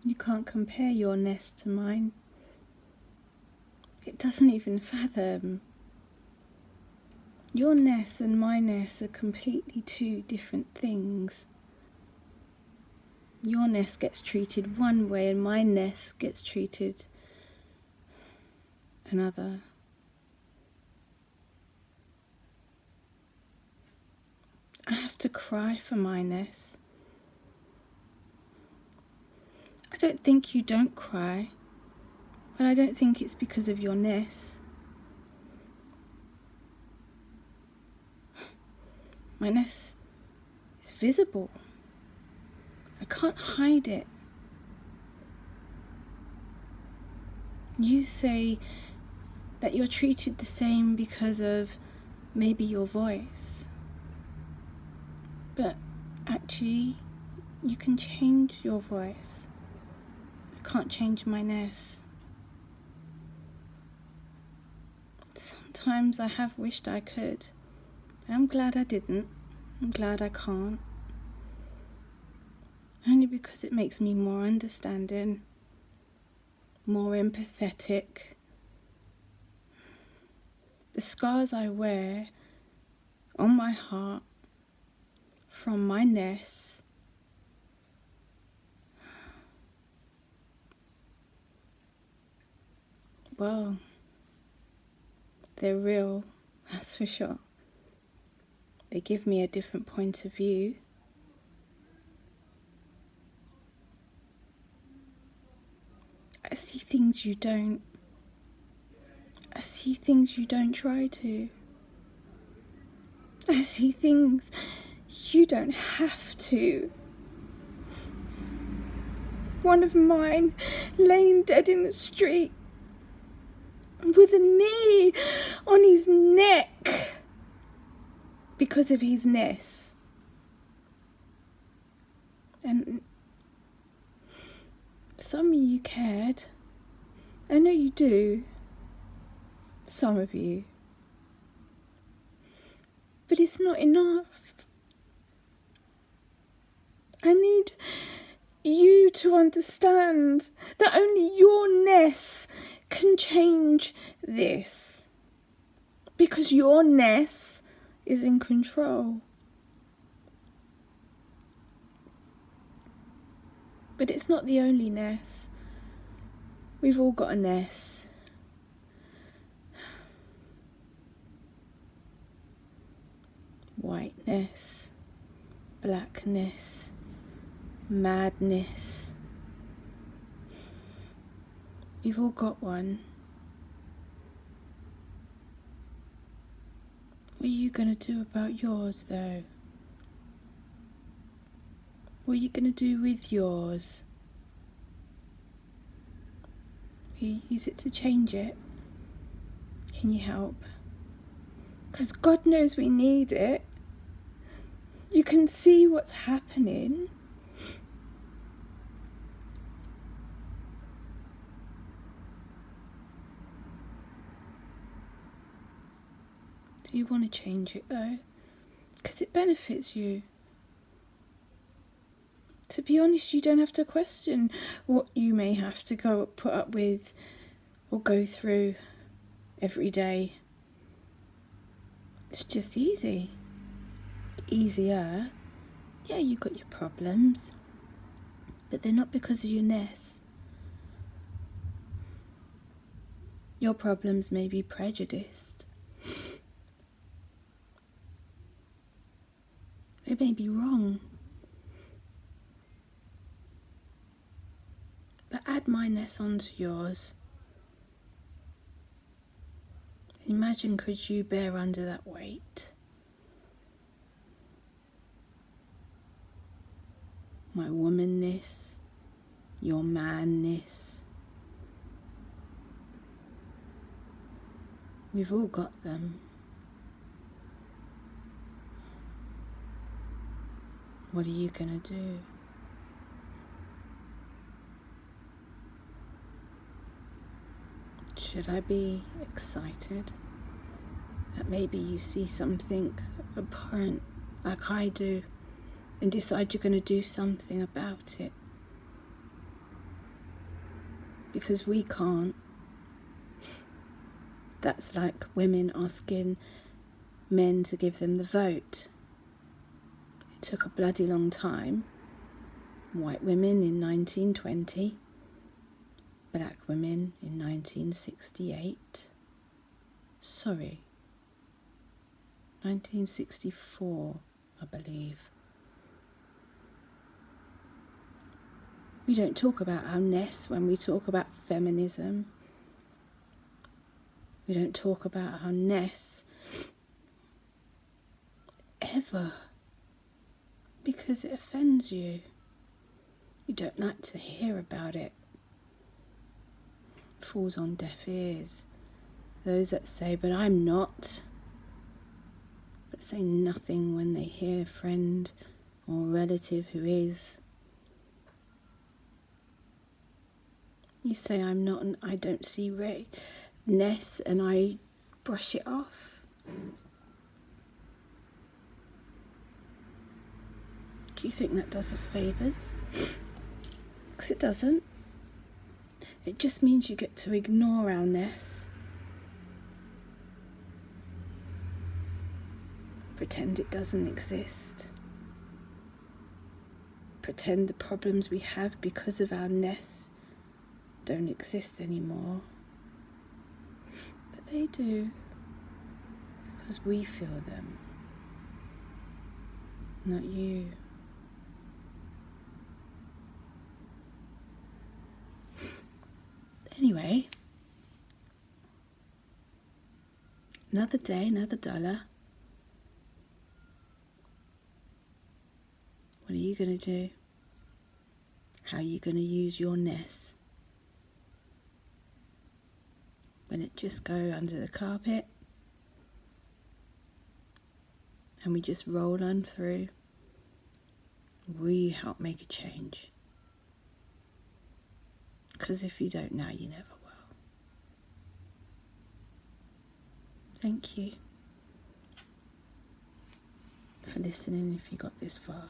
You can't compare your Ness to mine. It doesn't even fathom. Your Ness and my Ness are completely two different things. Your Ness gets treated one way and my Ness gets treated another. I have to cry for my Ness. I don't think you don't cry, but I don't think it's because of your Ness. My Ness is visible. I can't hide it. You say that you're treated the same because of maybe your voice. But actually, you can change your voice. I can't change my Ness. Sometimes I have wished I could. I'm glad I didn't. I'm glad I can't. Only because it makes me more understanding, more empathetic. The scars I wear on my heart from my Ness well, they're real, that's for sure. They give me a different point of view. I see things you don't. I see things you don't try to. I see things you don't have to. One of mine laying dead in the street with a knee on his neck because of his Ness. And some of you cared. I know you do. Some of you. But it's not enough. I need you to understand that only your Ness can change this. Because your Ness is in control. But it's not the only Ness. We've all got a Ness. Whiteness, blackness, madness. We've all got one. What are you going to do about yours, though? What are you going to do with yours? Will you use it to change it? Can you help? Because God knows we need it. You can see what's happening. Do you want to change it though? Because it benefits you. To be honest, you don't have to question what you may have to put up with or go through every day. It's just easy. Easier. Yeah, you got your problems, but they're not because of your Ness. Your problems may be prejudiced. They may be wrong. But add my Ness onto yours. Imagine, could you bear under that weight? My womanness, your manness. We've all got them. What are you gonna do? Should I be excited that maybe you see something abhorrent like I do and decide you're going to do something about it? because we can't. That's like women asking men to give them the vote. It took a bloody long time. White women in 1920, black women in 1968. Sorry, 1964, I believe. We don't talk about our Ness when we talk about feminism. We don't talk about our Ness ever, because it offends you. You don't like to hear about it. It falls on deaf ears. Those that say, but I'm not, but say nothing when they hear a friend or relative who is. You say I'm not and I don't see Ness, and I brush it off. Do you think that does us favours? Because it doesn't. It just means you get to ignore our Ness. Pretend it doesn't exist. Pretend the problems we have because of our Ness don't exist anymore. But they do, because we feel them, not you. Anyway, another day, another dollar. What are you going to do? How are you going to use your Ness? Will it just go under the carpet and we just roll on through? We help make a change. Because if you don't now, you never will. Thank you for listening if you got this far.